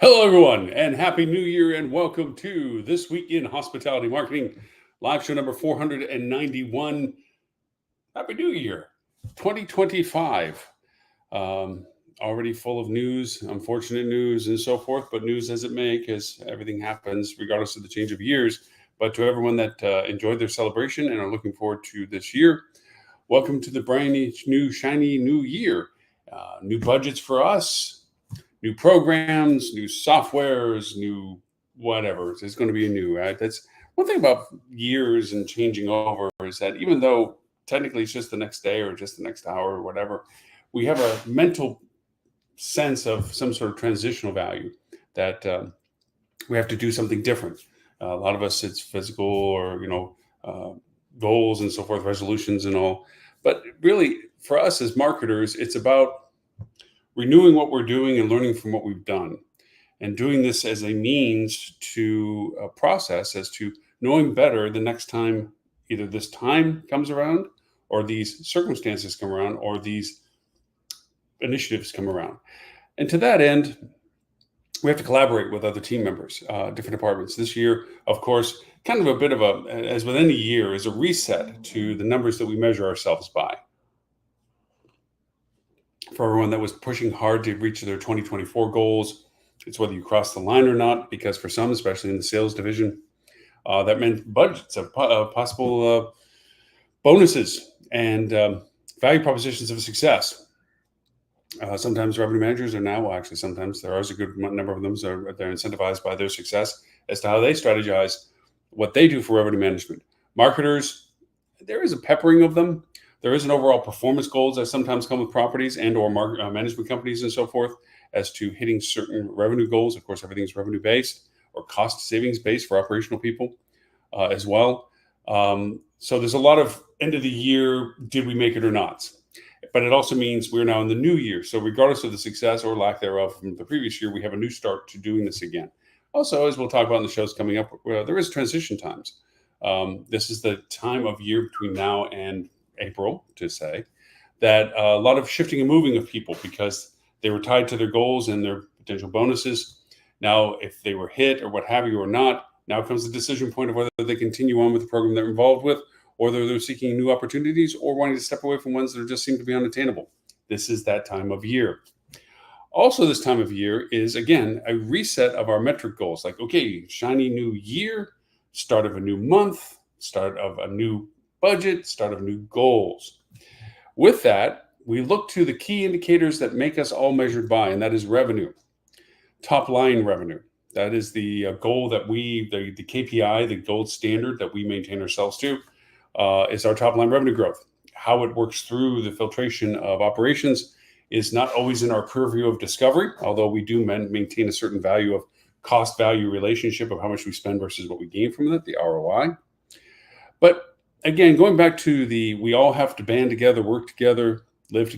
Hello, everyone, and Happy New Year, and welcome to This Week in Hospitality Marketing, live show number 491. Happy New Year, 2025. Um, Already full of news, unfortunate news, and so forth, but news as it may, because everything happens regardless of the change of years. But to everyone that enjoyed their celebration and are looking forward to this year, welcome to the brand new, shiny new year. New budgets for us, new programs, new softwares, new whatever. It's going to be new, right? That's one thing about years and changing over is that even though technically it's just the next day or just the next hour or whatever, we have a mental sense of some sort of transitional value that we have to do something different. A lot of us, it's physical or, goals and so forth, resolutions and all. But really, for us as marketers, it's about renewing what we're doing and learning from what we've done, and doing this as a means to a process as to knowing better the next time either this time comes around or these circumstances come around or these initiatives come around. And to that end, we have to collaborate with other team members, different departments. This year, of course, kind of a bit of a, as with any year, is a reset to the numbers that we measure ourselves by. For everyone that was pushing hard to reach their 2024 goals, it's whether you cross the line or not, because for some, especially in the sales division, that meant budgets of possible bonuses and value propositions of success. Sometimes revenue managers are now, well, actually, sometimes there is a good number of them, so they're incentivized by their success as to how they strategize what they do for revenue management. Marketers, there is a peppering of them. There is an overall performance goals that sometimes come with properties and or management companies and so forth as to hitting certain revenue goals. Of course, everything's revenue based or cost savings based for operational people as well. So there's a lot of end of the year, did we make it or not? But it also means we're now in the new year. So regardless of the success or lack thereof from the previous year, we have a new start to doing this again. Also, as we'll talk about in the shows coming up, there is transition times. This is the time of year between now and April to say that a lot of shifting and moving of people because they were tied to their goals and their potential bonuses. Now, if they were hit or what have you or not, now comes the decision point of whether they continue on with the program they're involved with, or they're seeking new opportunities or wanting to step away from ones that just seem to be unattainable. This is that time of year. Also, this time of year is, again, a reset of our metric goals. Like, okay, shiny new year, start of a new month, start of a new budget, start of new goals. With that, we look to the key indicators that make us all measured by, and that is revenue, top line revenue. That is the goal that the KPI, the gold standard that we maintain ourselves to, is our top line revenue growth. How it works through the filtration of operations is not always in our purview of discovery, although we do maintain a certain value of cost value relationship of how much we spend versus what we gain from it, the ROI. But again, going back to we all have to band together, work together, live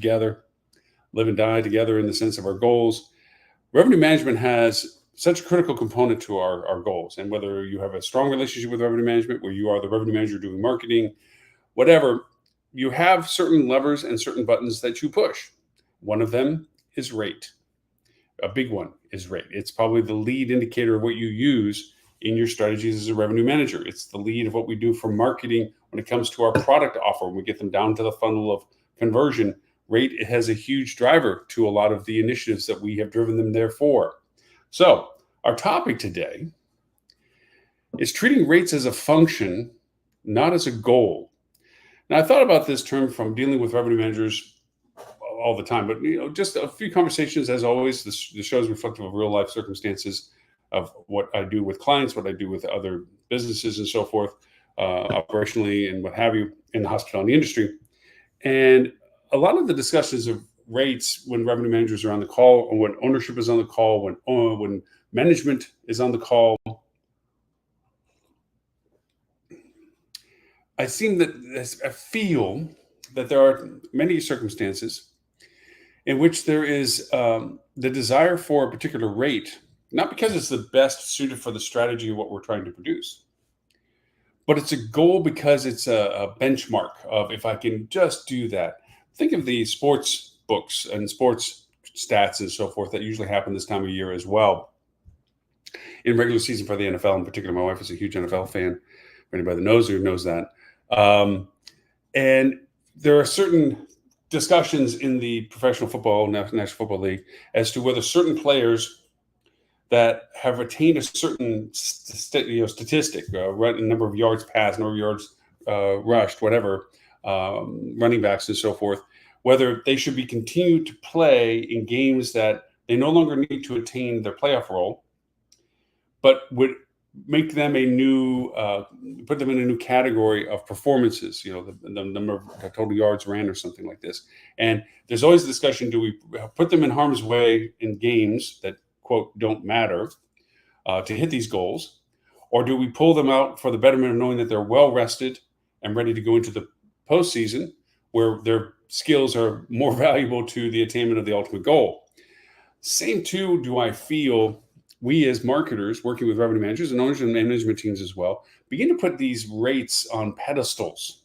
and die together in the sense of our goals. Revenue management has such a critical component to our goals. And whether you have a strong relationship with revenue management, where you are the revenue manager doing marketing, whatever, you have certain levers and certain buttons that you push. One of them is rate. A big one is rate. It's probably the lead indicator of what you use in your strategies as a revenue manager. It's the lead of what we do for marketing when it comes to our product offer. When we get them down to the funnel of conversion, rate, it has a huge driver to a lot of the initiatives that we have driven them there for. So our topic today is treating rates as a function, not as a goal. Now, I thought about this term from dealing with revenue managers all the time, but just a few conversations. As always, the show is reflective of real life circumstances of what I do with clients, what I do with other businesses and so forth, operationally and what have you in the hospitality industry. And a lot of the discussions of rates when revenue managers are on the call, or when ownership is on the call, when management is on the call, I feel that there are many circumstances in which there is the desire for a particular rate, not because it's the best suited for the strategy of what we're trying to produce, but it's a goal because it's a benchmark of, if I can just do that. Think of the sports books and sports stats and so forth that usually happen this time of year as well. in regular season for the NFL in particular. My wife is a huge NFL fan. For anybody that knows that. And there are certain discussions in the professional football, National Football League, as to whether certain players that have attained a certain statistic, number of yards passed, number of yards rushed, whatever, running backs and so forth, whether they should be continued to play in games that they no longer need to attain their playoff role, but would make them put them in a new category of performances, the number of total yards ran or something like this. And there's always a discussion, do we put them in harm's way in games that, quote, don't matter to hit these goals? Or do we pull them out for the betterment of knowing that they're well rested and ready to go into the postseason where their skills are more valuable to the attainment of the ultimate goal? Same too, do I feel we as marketers working with revenue managers and owners and management teams as well begin to put these rates on pedestals,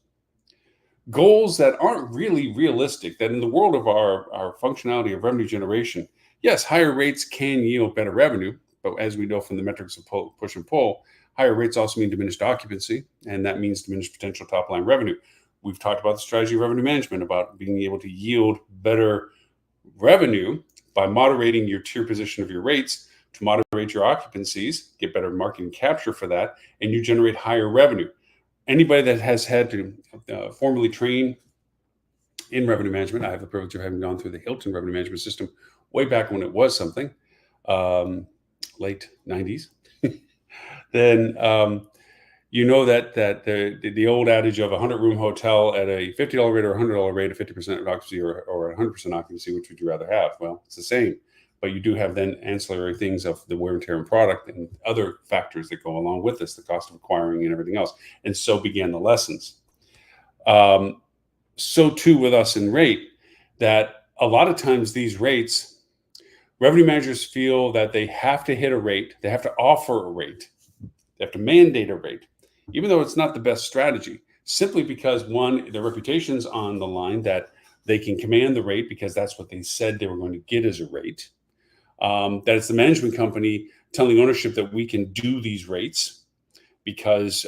goals that aren't really realistic, that in the world of our functionality of revenue generation, yes, higher rates can yield better revenue, but as we know from the metrics of push and pull, higher rates also mean diminished occupancy, and that means diminished potential top line revenue. We've talked about the strategy of revenue management, about being able to yield better revenue by moderating your tier position of your rates to moderate your occupancies, get better marketing capture for that, and you generate higher revenue. Anybody that has had to formally train in revenue management, I have the privilege of having gone through the Hilton revenue management system way back when it was something, late 90s, then you know that the old adage of a 100-room hotel at a $50 rate or $100 rate, a 50% occupancy or 100% occupancy, which would you rather have? Well, it's the same. But you do have then ancillary things of the wear and tear and product and other factors that go along with this, the cost of acquiring and everything else. And so began the lessons. So too with us in rate, that a lot of times these rates, revenue managers feel that they have to hit a rate, they have to offer a rate, they have to mandate a rate, even though it's not the best strategy, simply because, one, their reputation's on the line, that they can command the rate because that's what they said they were going to get as a rate. That it's the management company telling ownership that we can do these rates because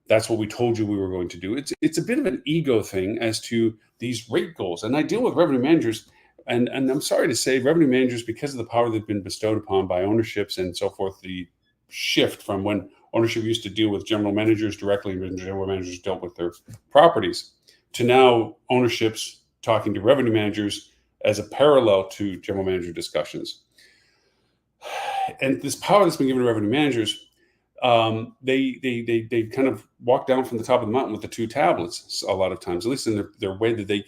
that's what we told you we were going to do. It's a bit of an ego thing as to these rate goals. And I deal with revenue managers, and I'm sorry to say, revenue managers, because of the power that's been bestowed upon by ownerships and so forth, the shift from when ownership used to deal with general managers directly and general managers dealt with their properties, to now ownerships talking to revenue managers as a parallel to general manager discussions. And this power that's been given to revenue managers, they kind of walk down from the top of the mountain with the two tablets a lot of times, at least in their way that they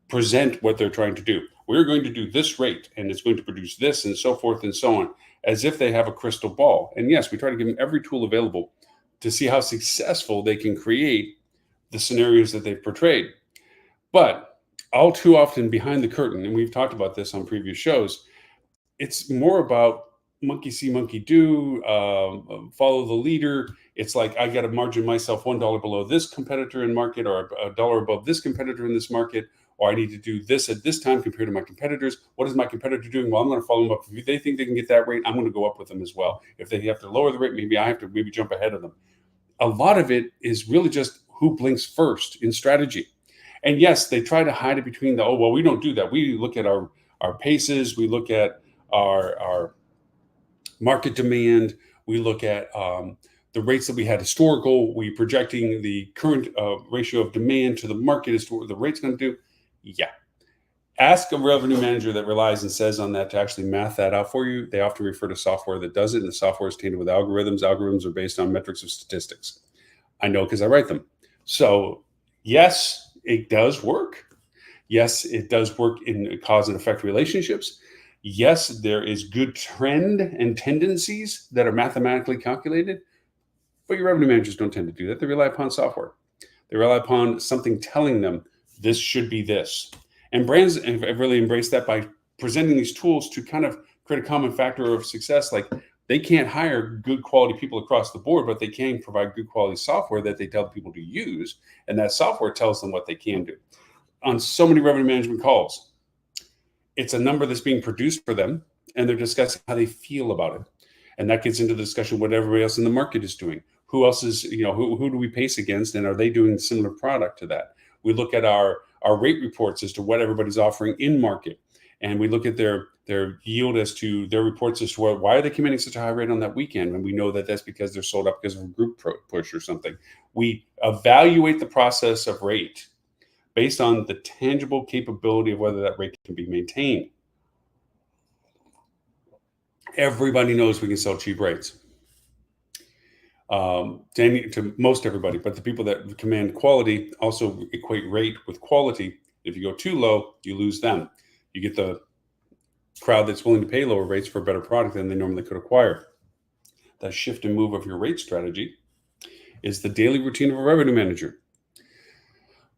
present what they're trying to do. We're going to do this rate, and it's going to produce this, and so forth and so on, as if they have a crystal ball. And yes, we try to give them every tool available to see how successful they can create the scenarios that they've portrayed. But all too often behind the curtain, and we've talked about this on previous shows, it's more about monkey see, monkey do, follow the leader. It's like, I got to margin myself $1 below this competitor in market, or $1 above this competitor in this market, or I need to do this at this time compared to my competitors. What is my competitor doing? Well, I'm going to follow them up. If they think they can get that rate, I'm going to go up with them as well. If they have to lower the rate, maybe I have to jump ahead of them. A lot of it is really just who blinks first in strategy. And yes, they try to hide it between we don't do that. We look at our paces. We look at our market demand. We look at the rates that we had historical. We projecting the current ratio of demand to the market as to what the rate's going to do. Yeah. Ask a revenue manager that relies and says on that to actually math that out for you. They often refer to software that does it, and the software is tainted with algorithms. Algorithms are based on metrics of statistics. I know because I write them. So yes, it does work. Yes, it does work in cause and effect relationships. Yes, there is good trend and tendencies that are mathematically calculated, but your revenue managers don't tend to do that. They rely upon software. They rely upon something telling them this should be this. And brands have really embraced that by presenting these tools to kind of create a common factor of success. Like, they can't hire good quality people across the board, but they can provide good quality software that they tell people to use. And that software tells them what they can do. On so many revenue management calls, it's a number that's being produced for them, and they're discussing how they feel about it. And that gets into the discussion what everybody else in the market is doing. Who else is, who do we pace against, and are they doing similar product to that? We look at our rate reports as to what everybody's offering in market, and we look at their yield as to their reports as to why are they commanding such a high rate on that weekend, and we know that that's because they're sold up because of a group push or something. We evaluate the process of rate based on the tangible capability of whether that rate can be maintained. Everybody knows we can sell cheap rates. To most everybody, but the people that command quality also equate rate with quality. If you go too low, you lose them. You get the crowd that's willing to pay lower rates for a better product than they normally could acquire. That shift and move of your rate strategy is the daily routine of a revenue manager.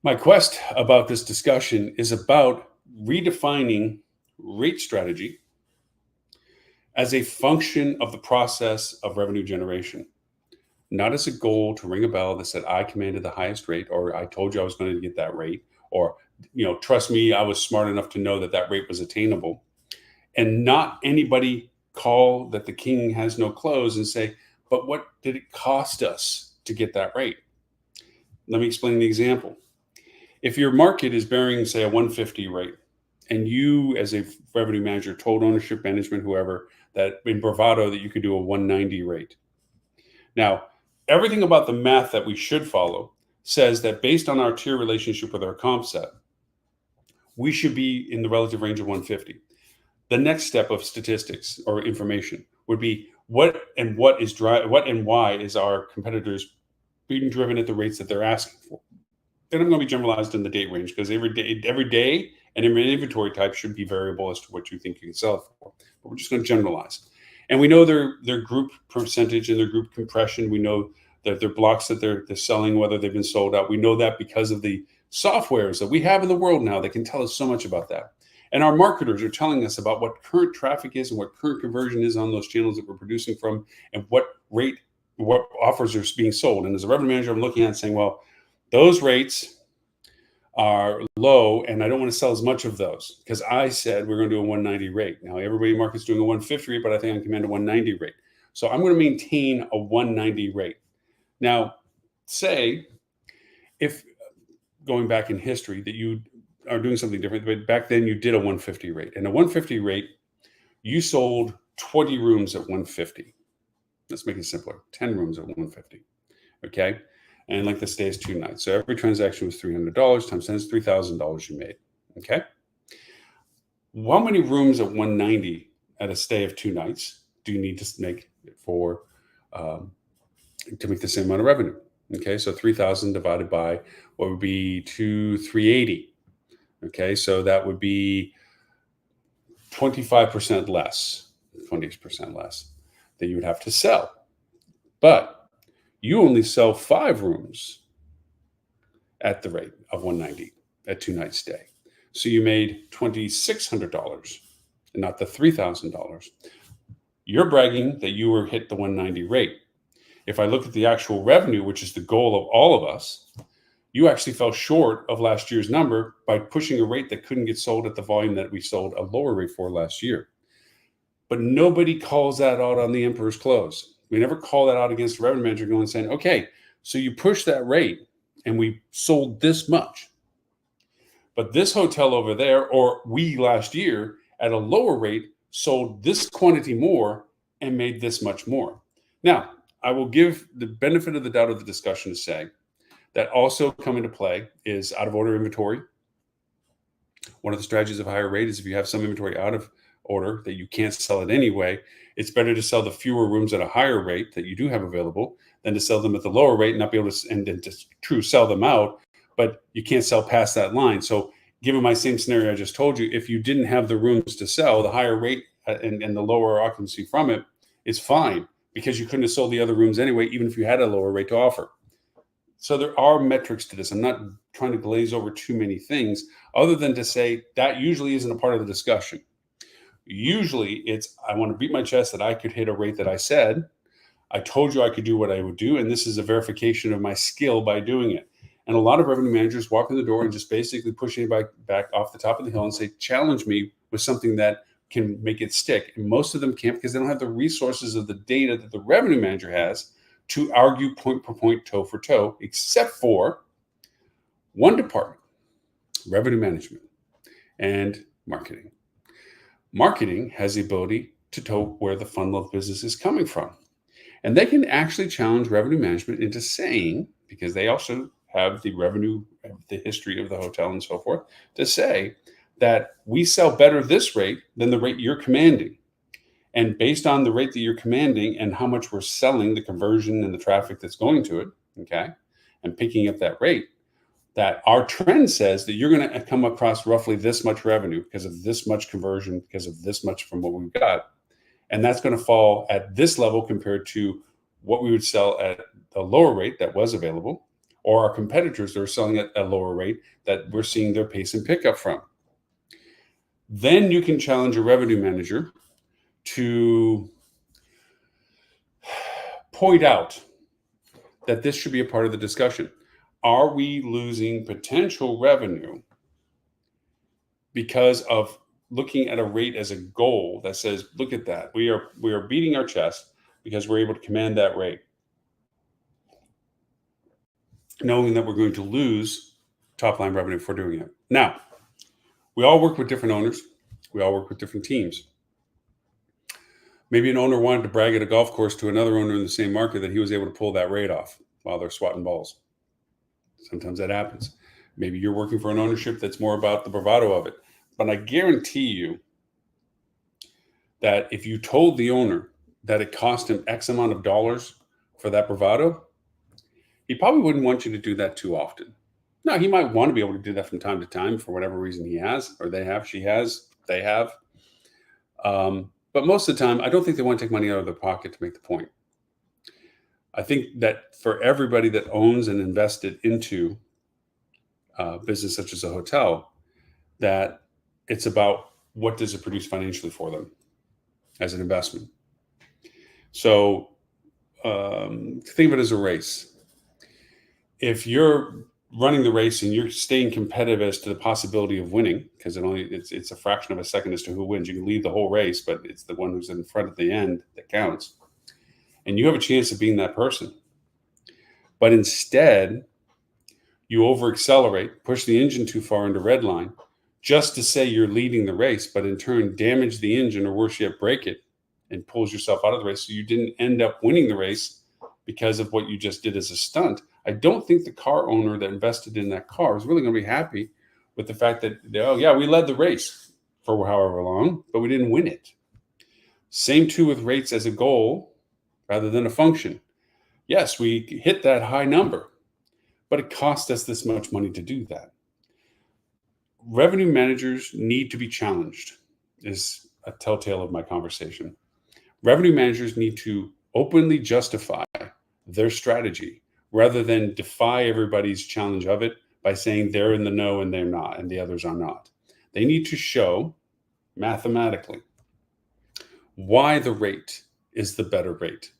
My quest about this discussion is about redefining rate strategy as a function of the process of revenue generation. Not as a goal to ring a bell that said I commanded the highest rate, or I told you I was going to get that rate, or trust me, I was smart enough to know that that rate was attainable. And not anybody call that the king has no clothes and say, but what did it cost us to get that rate? Let me explain the example. If your market is bearing, say, a 150 rate, and you as a revenue manager told ownership, management, whoever, that in bravado that you could do a 190 rate. Now, everything about the math that we should follow says that based on our tier relationship with our comp set, we should be in the relative range of 150. The next step of statistics or information would be what and why is our competitors being driven at the rates that they're asking for. Then I'm going to be generalized in the date range, because every day and every inventory type should be variable as to what you think you can sell it for. But we're just going to generalize. And we know their group percentage and their group compression. We know that their blocks that they're selling, whether they've been sold out. We know that because of the softwares that we have in the world now that can tell us so much about that. And our marketers are telling us about what current traffic is and what current conversion is on those channels that we're producing from, and what offers are being sold. And as a revenue manager, I'm looking at it and saying, well, those rates are low, and I don't want to sell as much of those because I said we're going to do a 190 rate. Now, everybody in the market's doing a 150 rate, but I think I can command a 190 rate. So I'm going to maintain a 190 rate. Now, say if going back in history that you are doing something different, but back then you did a 150 rate. And a 150 rate, you sold 20 rooms at 150. Let's make it simpler. 10 rooms at 150. Okay. And like the stay is 2 nights. So every transaction was $300 times 10 is $3,000 you made. Okay. How many rooms at 190 at a stay of 2 nights do you need to make for to make the same amount of revenue? Okay. So 3,000 divided by what would be 380. Okay. So that would be 25% less, 20% less that you would have to sell. But you only sell 5 rooms at the rate of 190 at 2 night stay. So you made $2,600 and not the $3,000. You're bragging that you were hit the 190 rate. If I look at the actual revenue, which is the goal of all of us, you actually fell short of last year's number by pushing a rate that couldn't get sold at the volume that we sold a lower rate for last year. But nobody calls that out on the emperor's clothes. We never call that out against a revenue manager going and saying, okay, so you pushed that rate and we sold this much. But this hotel over there, or we last year at a lower rate, sold this quantity more and made this much more. Now, I will give the benefit of the doubt of the discussion to say that also come into play is out of order inventory. One of the strategies of a higher rate is if you have some inventory out of order that you can't sell it anyway, it's better to sell the fewer rooms at a higher rate that you do have available than to sell them at the lower rate and not be able to, and to sell them out, but you can't sell past that line. So given my same scenario I just told you, if you didn't have the rooms to sell, the higher rate and the lower occupancy from it is fine because you couldn't have sold the other rooms anyway, even if you had a lower rate to offer. So there are metrics to this. I'm not trying to glaze over too many things other than to say that usually isn't a part of the discussion. Usually it's, I want to beat my chest that I could hit a rate that I said. I told you I could do what I would do. And this is a verification of my skill by doing it. And a lot of revenue managers walk in the door and just basically push anybody back off the top of the hill and say, challenge me with something that can make it stick. And most of them can't because they don't have the resources of the data that the revenue manager has to argue point per point, toe for toe, except for one department, revenue management and marketing. Marketing has the ability to tell where the funnel of business is coming from. And they can actually challenge revenue management into saying, because they also have the revenue, the history of the hotel and so forth, to say that we sell better this rate than the rate you're commanding. And based on the rate that you're commanding and how much we're selling, the conversion and the traffic that's going to it, okay, and picking up that rate, that our trend says that you're going to come across roughly this much revenue because of this much conversion, because of this much from what we've got. And that's going to fall at this level compared to what we would sell at a lower rate that was available, or our competitors that are selling at a lower rate that we're seeing their pace and pickup from. Then you can challenge a revenue manager to point out that this should be a part of the discussion. Are we losing potential revenue because of looking at a rate as a goal that says, look at that, we are beating our chest because we're able to command that rate, knowing that we're going to lose top line revenue for doing it. Now, we all work with different owners. We all work with different teams. Maybe an owner wanted to brag at a golf course to another owner in the same market that he was able to pull that rate off while they're swatting balls. Sometimes that happens. Maybe you're working for an ownership that's more about the bravado of it. But I guarantee you that if you told the owner that it cost him X amount of dollars for that bravado, he probably wouldn't want you to do that too often. Now, he might want to be able to do that from time to time for whatever reason he has, or they have, she has, they have. But most of the time, I don't think they want to take money out of their pocket to make the point. I think that for everybody that owns and invested into business such as a hotel, that it's about what does it produce financially for them as an investment. So think of it as a race. If you're running the race and you're staying competitive as to the possibility of winning, because it's a fraction of a second as to who wins. You can lead the whole race, but it's the one who's in front at the end that counts. And you have a chance of being that person. But instead, you over accelerate, push the engine too far into red line, just to say you're leading the race, but in turn damage the engine, or worse yet, break it and pulls yourself out of the race. So you didn't end up winning the race because of what you just did as a stunt. I don't think the car owner that invested in that car is really going to be happy with the fact that, oh yeah, we led the race for however long, but we didn't win it. Same too with rates as a goal rather than a function. Yes, we hit that high number, but it cost us this much money to do that. Revenue managers need to be challenged, is a telltale of my conversation. Revenue managers need to openly justify their strategy rather than defy everybody's challenge of it by saying they're in the know and they're not, and the others are not. They need to show mathematically why the rate is the better rate.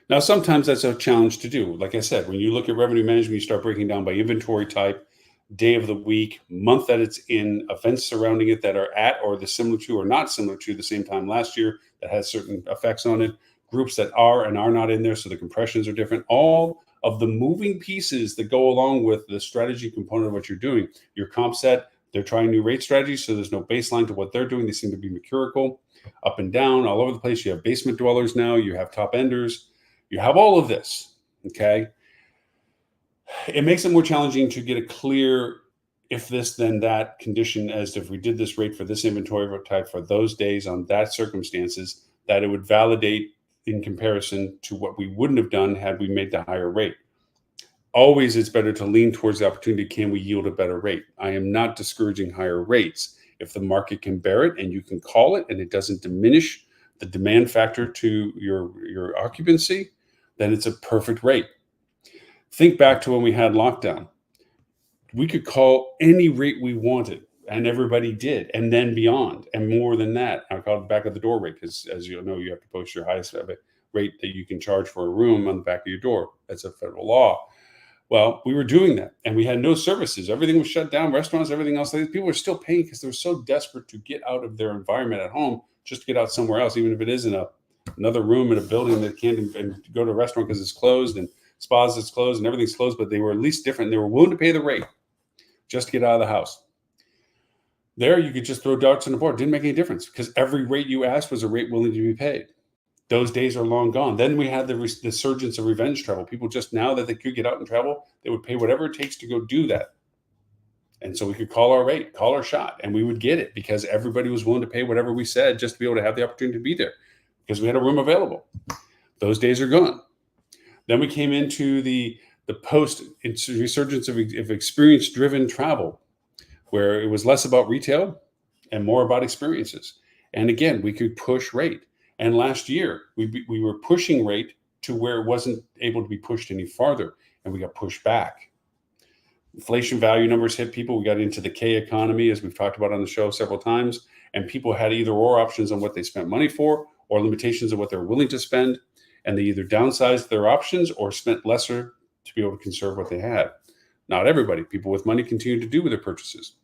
Now, sometimes that's a challenge to do. Like I said, when you look at revenue management, you start breaking down by inventory type, day of the week, month that it's in, events surrounding it that are at or the similar to or not similar to the same time last year that has certain effects on it, groups that are and are not in there, so the compressions are different. All of the moving pieces that go along with the strategy component of what you're doing. Your comp set, they're trying new rate strategies, so there's no baseline to what they're doing. They seem to be mercurial, up and down, all over the place. You have basement dwellers now, you have top enders, you have all of this, okay? It makes it more challenging to get a clear if this, then that condition, as if we did this rate for this inventory type for those days on that circumstances, that it would validate in comparison to what we wouldn't have done had we made the higher rate. Always it's better to lean towards the opportunity. Can we yield a better rate? I am not discouraging higher rates. If the market can bear it and you can call it and it doesn't diminish the demand factor to your occupancy, then it's a perfect rate. Think back to when we had lockdown. We could call any rate we wanted, and everybody did, and then beyond, and more than that. I call it the back of the door rate, because as you know, you have to post your highest rate that you can charge for a room on the back of your door. That's a federal law. Well, we were doing that, and we had no services. Everything was shut down, restaurants, everything else. People were still paying because they were so desperate to get out of their environment at home just to get out somewhere else, even if it is in another room in a building that can't and go to a restaurant because it's closed and spas is closed and everything's closed, but they were at least different. They were willing to pay the rate just to get out of the house. There, you could just throw darts on the board. It didn't make any difference because every rate you asked was a rate willing to be paid. Those days are long gone. Then we had the resurgence of revenge travel. People just now that they could get out and travel, they would pay whatever it takes to go do that. And so we could call our rate, call our shot, and we would get it because everybody was willing to pay whatever we said just to be able to have the opportunity to be there because we had a room available. Those days are gone. Then we came into the post resurgence of experience-driven travel, where it was less about retail and more about experiences. And again, we could push rate. And last year, we were pushing rate to where it wasn't able to be pushed any farther, and we got pushed back. Inflation value numbers hit people. We got into the K economy, as we've talked about on the show several times, and people had either or options on what they spent money for or limitations of what they're willing to spend, and they either downsized their options or spent lesser to be able to conserve what they had. Not everybody. People with money continued to do with their purchases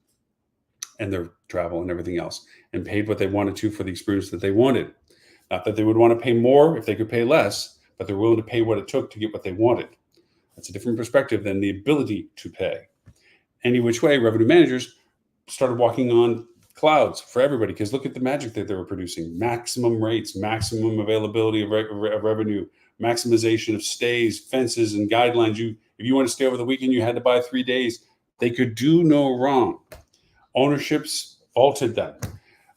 and their travel and everything else and paid what they wanted to for the experience that they wanted. Not that they would want to pay more if they could pay less, but they're willing to pay what it took to get what they wanted. That's a different perspective than the ability to pay. Any which way, revenue managers started walking on clouds for everybody because look at the magic that they were producing. Maximum rates, maximum availability of revenue, maximization of stays, fences, and guidelines. If you want to stay over the weekend, you had to buy 3 days. They could do no wrong. Ownerships vaulted them.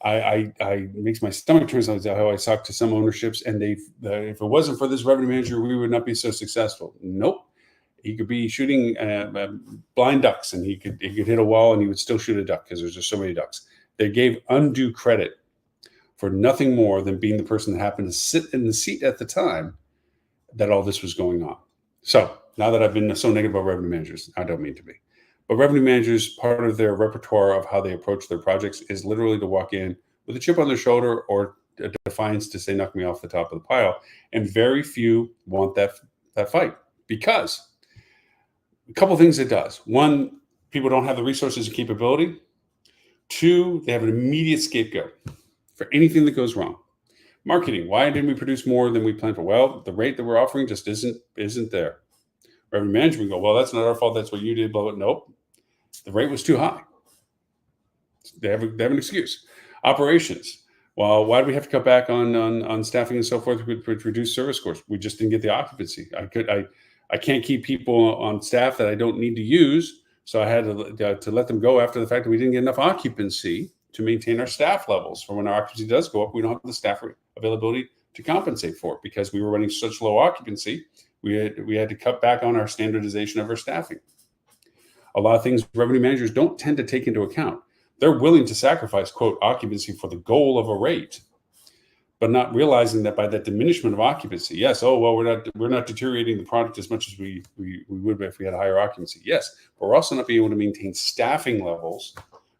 I makes my stomach turn how I talk to some ownerships, and if it wasn't for this revenue manager, we would not be so successful. Nope. He could be shooting blind ducks, and he could hit a wall, and he would still shoot a duck because there's just so many ducks. They gave undue credit for nothing more than being the person that happened to sit in the seat at the time that all this was going on. So now that I've been so negative about revenue managers, I don't mean to be. But revenue managers, part of their repertoire of how they approach their projects is literally to walk in with a chip on their shoulder or a defiance to say, knock me off the top of the pile. And very few want that fight because a couple of things it does. One, people don't have the resources and capability. Two, they have an immediate scapegoat for anything that goes wrong. Marketing. Why didn't we produce more than we planned for? Well, the rate that we're offering just isn't there. Revenue management go, well, that's not our fault. That's what you did. Blah, blah. Nope. The rate was too high. They have an excuse. Operations. Well, why do we have to cut back on staffing and so forth with reduced service scores? We just didn't get the occupancy. I can't keep people on staff that I don't need to use. So I had to let them go after the fact that we didn't get enough occupancy to maintain our staff levels. For when our occupancy does go up, we don't have the staff availability to compensate for it because we were running such low occupancy. We had to cut back on our standardization of our staffing. A lot of things revenue managers don't tend to take into account. They're willing to sacrifice, quote, occupancy for the goal of a rate, but not realizing that by that diminishment of occupancy, yes, oh, well, we're not deteriorating the product as much as we would if we had a higher occupancy. Yes, but we're also not being able to maintain staffing levels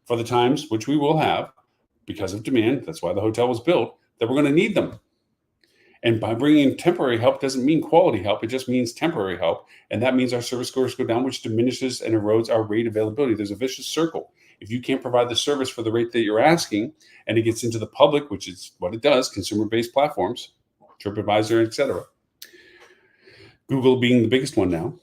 for the times, which we will have because of demand. That's why the hotel was built, that we're going to need them. And by bringing in temporary help doesn't mean quality help. It just means temporary help. And that means our service scores go down, which diminishes and erodes our rate availability. There's a vicious circle. If you can't provide the service for the rate that you're asking, and it gets into the public, which is what it does, consumer-based platforms, TripAdvisor, et cetera, Google being the biggest one now,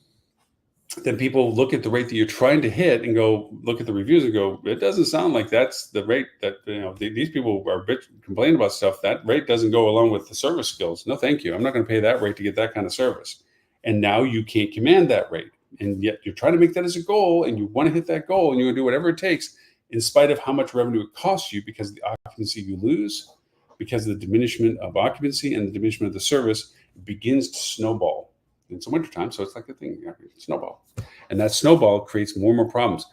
then people look at the rate that you're trying to hit and go look at the reviews and go, it doesn't sound like that's the rate that, these people are complaining about stuff. That rate doesn't go along with the service skills. No, thank you. I'm not going to pay that rate to get that kind of service. And now you can't command that rate. And yet you're trying to make that as a goal and you want to hit that goal and you're going to do whatever it takes in spite of how much revenue it costs you because of the occupancy you lose, because of the diminishment of occupancy and the diminishment of the service, it begins to snowball. It's wintertime, so it's like a thing, snowball. And that snowball creates more and more problems.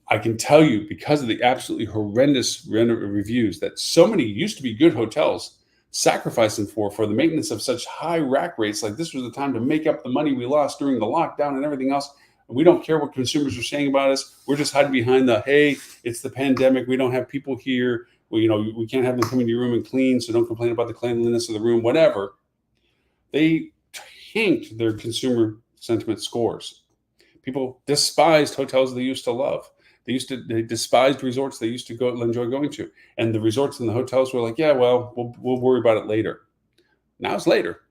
I can tell you, because of the absolutely horrendous reviews that so many used to be good hotels sacrificed them for the maintenance of such high rack rates, like this was the time to make up the money we lost during the lockdown and everything else. And we don't care what consumers are saying about us. We're just hiding behind hey, it's the pandemic. We don't have people here. We can't have them come into your room and clean, so don't complain about the cleanliness of the room, whatever. They tanked their consumer sentiment scores. People despised hotels they used to love. They despised resorts they used to enjoy going to. And the resorts and the hotels were like, yeah, well, we'll worry about it later. Now it's later.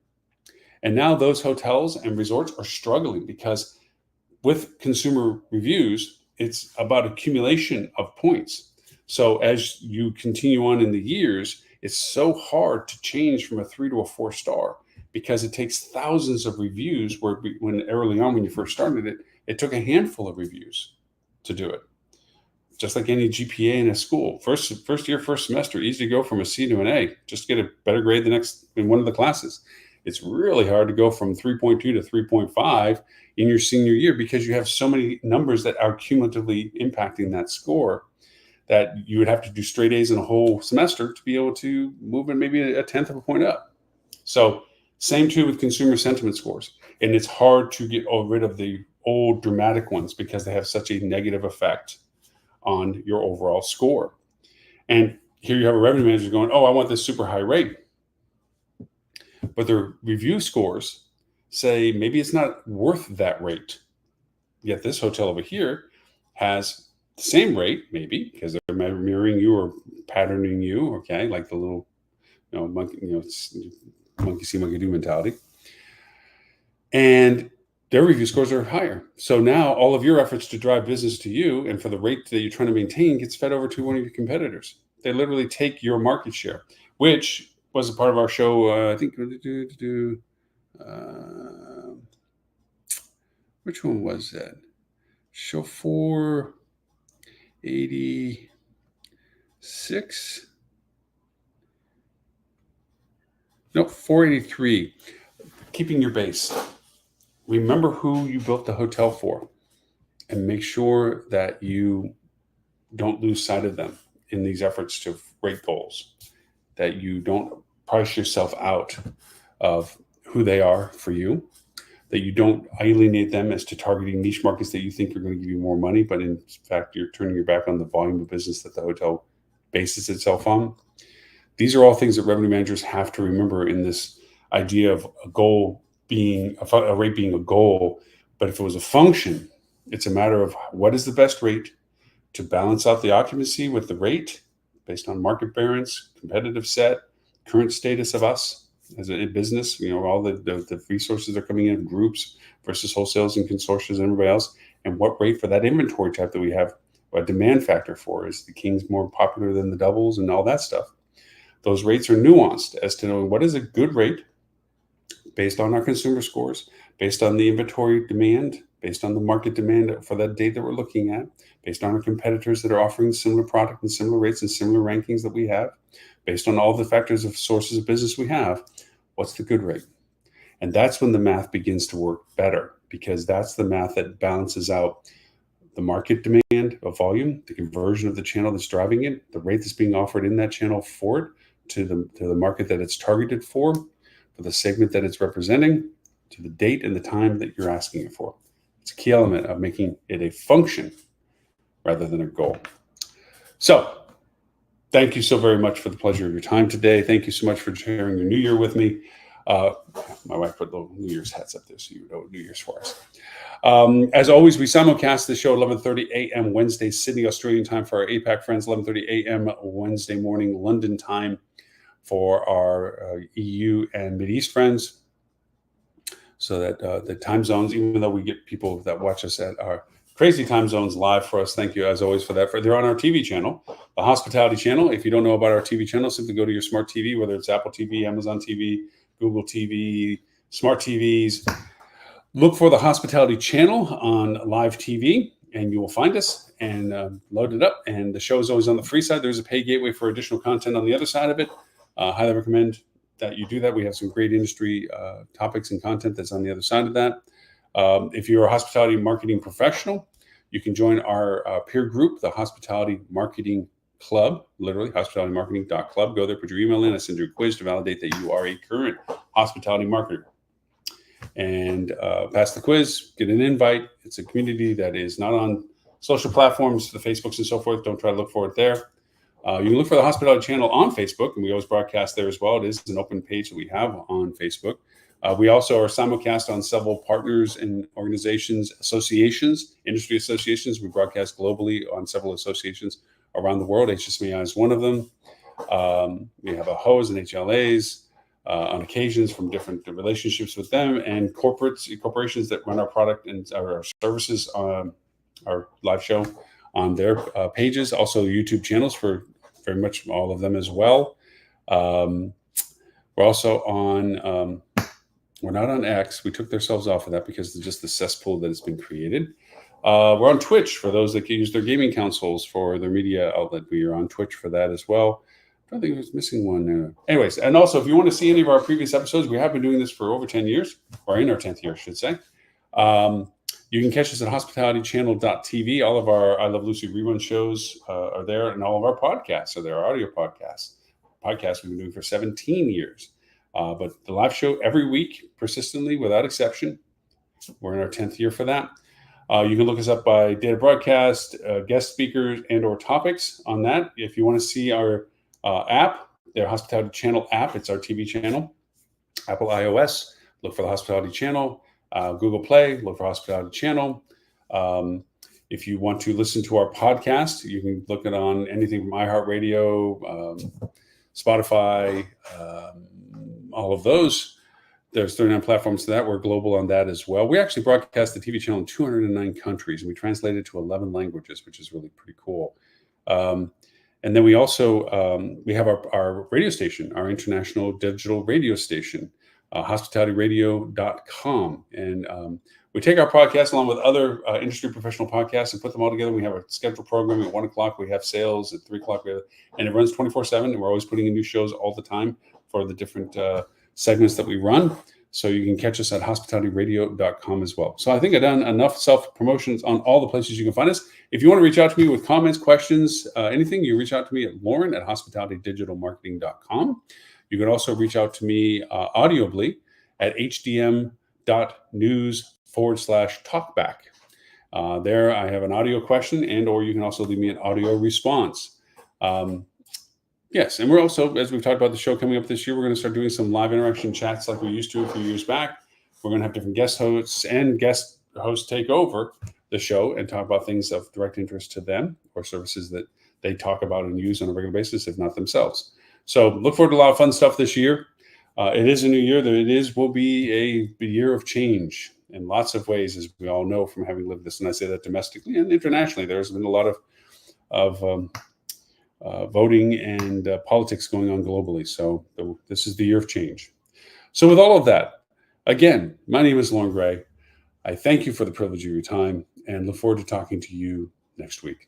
And now those hotels and resorts are struggling because with consumer reviews, it's about accumulation of points. So as you continue on in the years, it's so hard to change from a 3 to a 4-star because it takes thousands of reviews when early on, when you first started it, it took a handful of reviews to do it. Just like any GPA in a school, first year, first semester, easy to go from a C to an A, just get a better grade in one of the classes. It's really hard to go from 3.2 to 3.5 in your senior year because you have so many numbers that are cumulatively impacting that score that you would have to do straight A's in a whole semester to be able to move it maybe a tenth of a point up. So same too with consumer sentiment scores. And it's hard to get rid of the old dramatic ones because they have such a negative effect on your overall score. And here you have a revenue manager going, oh, I want this super high rate. But their review scores say maybe it's not worth that rate. Yet this hotel over here has the same rate, maybe, because they're mirroring you or patterning you, okay, like the little, monkey, monkey see, monkey do mentality. And their review scores are higher. So now all of your efforts to drive business to you and for the rate that you're trying to maintain gets fed over to one of your competitors. They literally take your market share, which was a part of our show. I think, which one was that? Show 486? No, 483. Keeping your base. Remember who you built the hotel for and make sure that you don't lose sight of them in these efforts to rate goals, that you don't price yourself out of who they are for you, that you don't alienate them as to targeting niche markets that you think are going to give you more money, but in fact, you're turning your back on the volume of business that the hotel bases itself on. These are all things that revenue managers have to remember in this idea of a goal being a rate being a goal. But if it was a function, it's a matter of what is the best rate to balance out the occupancy with the rate based on market variance, competitive set, current status of us as a business, all the resources that are coming in, groups versus wholesales and consortia and everybody else, and what rate for that inventory type that we have a demand factor for. Is the kings more popular than the doubles and all that stuff? Those rates are nuanced as to knowing what is a good rate based on our consumer scores, based on the inventory demand, based on the market demand for that date that we're looking at, based on our competitors that are offering similar product and similar rates and similar rankings that we have, based on all the factors of sources of business we have. What's the good rate? And that's when the math begins to work better, because that's the math that balances out the market demand of volume, the conversion of the channel that's driving it, the rate that's being offered in that channel for it to the market that it's targeted for the segment that it's representing, to the date and the time that you're asking it for. It's a key element of making it a function rather than a goal. So thank you so very much for the pleasure of your time today. Thank you so much for sharing your New Year with me. My wife put little New Year's hats up there so you know what New Year's for us. As always, we simulcast the show 11:30 a.m. Wednesday, Sydney, Australian time for our APAC friends, 11:30 a.m. Wednesday morning, London time for our EU and Mideast friends. So that the time zones, even though we get people that watch us at our crazy time zones live for us, thank you as always for that. They're on our TV channel, the Hospitality Channel. If you don't know about our TV channel, simply go to your smart TV, whether it's Apple TV, Amazon TV, Google TV, smart TVs. Look for the Hospitality Channel on live TV, and you will find us and load it up. And the show is always on the free side. There's a pay gateway for additional content on the other side of it. Highly recommend that you do that. We have some great industry topics and content that's on the other side of that. If you're a hospitality marketing professional, you can join our peer group, the Hospitality Marketing Club, literally hospitalitymarketing.club. Go there, put your email in. I send you a quiz to validate that you are a current hospitality marketer. And pass the quiz, get an invite. It's a community that is not on social platforms, the Facebooks and so forth. Don't try to look for it there. You can look for the Hospitality Channel on Facebook, and we always broadcast there as well. It is an open page that we have on Facebook. We also are simulcast on several partners and organizations, associations, industry associations. We broadcast globally on several associations around the world. HSMAI is one of them. We have AHOAs and HLAs on occasions from different relationships with them, and corporations that run our product and our services on our live show on their pages. Also YouTube channels for very much all of them as well. We're also on, we're not on X. We took ourselves off of that because of just the cesspool that has been created. We're on Twitch for those that can use their gaming consoles for their media outlet. We are on Twitch for that as well. I think I was missing one. Anyways, and also if you want to see any of our previous episodes, we have been doing this for over 10 years, or in our 10th year, I should say. You can catch us at hospitalitychannel.tv. All of our I Love Lucy rerun shows are there, and all of our podcasts are there, our audio podcasts. Podcasts we've been doing for 17 years. But the live show every week, persistently, without exception. We're in our 10th year for that. You can look us up by data broadcast, guest speakers, and or topics on that. If you want to see our app, their Hospitality Channel app, it's our TV channel. Apple iOS, look for the Hospitality Channel. Google Play, look for Hospitality Channel. If you want to listen to our podcast, you can look it on anything from iHeartRadio, Spotify, all of those. There's 39 platforms to that. We're global on that as well. We actually broadcast the TV channel in 209 countries, and we translate it to 11 languages, which is really pretty cool. And then we also we have our radio station, our international digital radio station, hospitalityradio.com. And we take our podcast along with other industry professional podcasts and put them all together. We have a scheduled program at 1 o'clock. We have sales at 3 o'clock. And it runs 24/7. And we're always putting in new shows all the time for the different segments that we run. So you can catch us at hospitalityradio.com as well. So I think I've done enough self-promotions on all the places you can find us. If you want to reach out to me with comments, questions, anything, you reach out to me at lauren@hospitalitydigitalmarketing.com. You can also reach out to me audibly at hdm.news/talkback. There I have an audio question, and or you can also leave me an audio response. Yes, and we're also, as we've talked about the show coming up this year, we're going to start doing some live interaction chats like we used to a few years back. We're going to have different guest hosts and guest hosts take over the show and talk about things of direct interest to them or services that they talk about and use on a regular basis, if not themselves. So look forward to a lot of fun stuff this year. It is a new year. Will be a year of change in lots of ways, as we all know from having lived this. And I say that domestically and internationally. There's been a lot of voting and politics going on globally. So this is the year of change. So with all of that, again, my name is Lauren Gray. I thank you for the privilege of your time and look forward to talking to you next week.